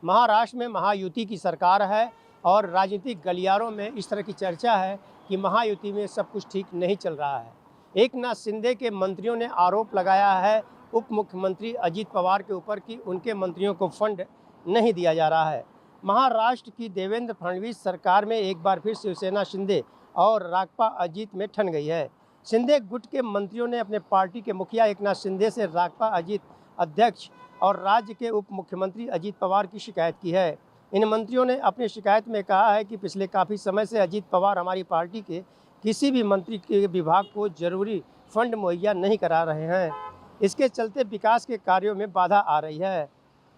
महाराष्ट्र में महायुति की सरकार है और राजनीतिक गलियारों में इस तरह की चर्चा है कि महायुति में सब कुछ ठीक नहीं चल रहा है। एकनाथ शिंदे के मंत्रियों ने आरोप लगाया है उप मुख्यमंत्री अजित पवार के ऊपर कि उनके मंत्रियों को फंड नहीं दिया जा रहा है। महाराष्ट्र की देवेंद्र फडणवीस सरकार में एक बार फिर शिवसेना शिंदे और राकपा अजित में ठन गई है। शिंदे गुट के मंत्रियों ने अपने पार्टी के मुखिया एकनाथ शिंदे से राकपा अजित अध्यक्ष और राज्य के उप मुख्यमंत्री अजित पवार की शिकायत की है। इन मंत्रियों ने अपनी शिकायत में कहा है कि पिछले काफ़ी समय से अजित पवार हमारी पार्टी के किसी भी मंत्री के विभाग को जरूरी फंड मुहैया नहीं करा रहे हैं। इसके चलते विकास के कार्यों में बाधा आ रही है।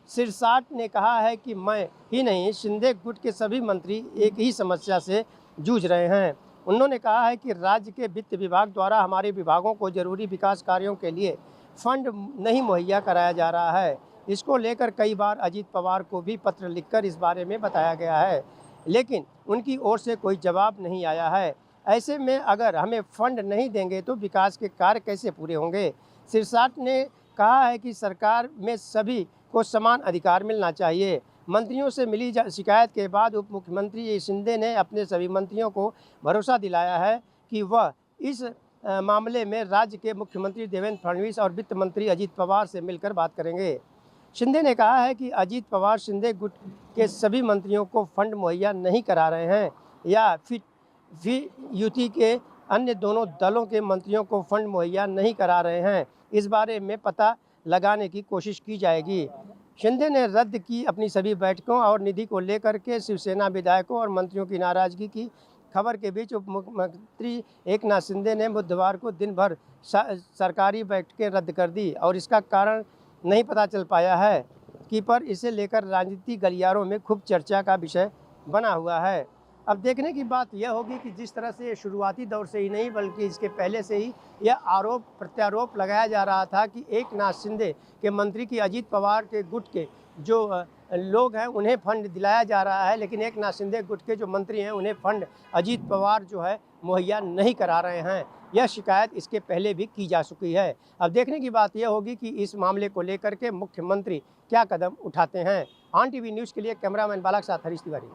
सिरसाट ने कहा है कि मैं ही नहीं, शिंदे गुट के सभी मंत्री एक ही समस्या से जूझ रहे हैं। उन्होंने कहा है कि राज्य के वित्त विभाग द्वारा हमारे विभागों को जरूरी विकास कार्यों के लिए फंड नहीं मुहैया कराया जा रहा है। इसको लेकर कई बार अजित पवार को भी पत्र लिखकर इस बारे में बताया गया है, लेकिन उनकी ओर से कोई जवाब नहीं आया है। ऐसे में अगर हमें फंड नहीं देंगे तो विकास के कार्य कैसे पूरे होंगे। सिरसाट ने कहा है कि सरकार में सभी को समान अधिकार मिलना चाहिए। मंत्रियों से मिली शिकायत के बाद उप मुख्यमंत्री शिंदे ने अपने सभी मंत्रियों को भरोसा दिलाया है कि वह इस मामले में राज्य के मुख्यमंत्री देवेंद्र फडणवीस और वित्त मंत्री अजित पवार से मिलकर बात करेंगे। शिंदे ने कहा है कि अजित पवार शिंदे गुट के सभी मंत्रियों को फंड मुहैया नहीं करा रहे हैं या फिर युति के अन्य दोनों दलों के मंत्रियों को फंड मुहैया नहीं करा रहे हैं। इस बारे में पता लगाने की कोशिश की जाएगी। शिंदे ने रद्द की अपनी सभी बैठकों और निधि को लेकर के शिवसेना विधायकों और मंत्रियों की नाराजगी की खबर के बीच उप मुख्यमंत्री एकनाथ शिंदे ने बुधवार को दिन भर सरकारी बैठकें रद्द कर दी और इसका कारण नहीं पता चल पाया है कि पर इसे लेकर राजनीतिक गलियारों में खूब चर्चा का विषय बना हुआ है। अब देखने की बात यह होगी कि जिस तरह से शुरुआती दौर से ही नहीं बल्कि इसके पहले से ही यह आरोप प्रत्यारोप लगाया जा रहा था कि एकनाथ शिंदे के मंत्री की अजित पवार के गुट के जो लोग हैं उन्हें फंड दिलाया जा रहा है, लेकिन एकनाथ शिंदे गुट के जो मंत्री हैं उन्हें फंड अजित पवार जो है मुहैया नहीं करा रहे हैं। यह शिकायत इसके पहले भी की जा चुकी है। अब देखने की बात यह होगी कि इस मामले को लेकर के मुख्यमंत्री क्या कदम उठाते हैं। ऑन टीवी न्यूज़ के लिए कैमरामैन बालक साथ हरीश तिवारी।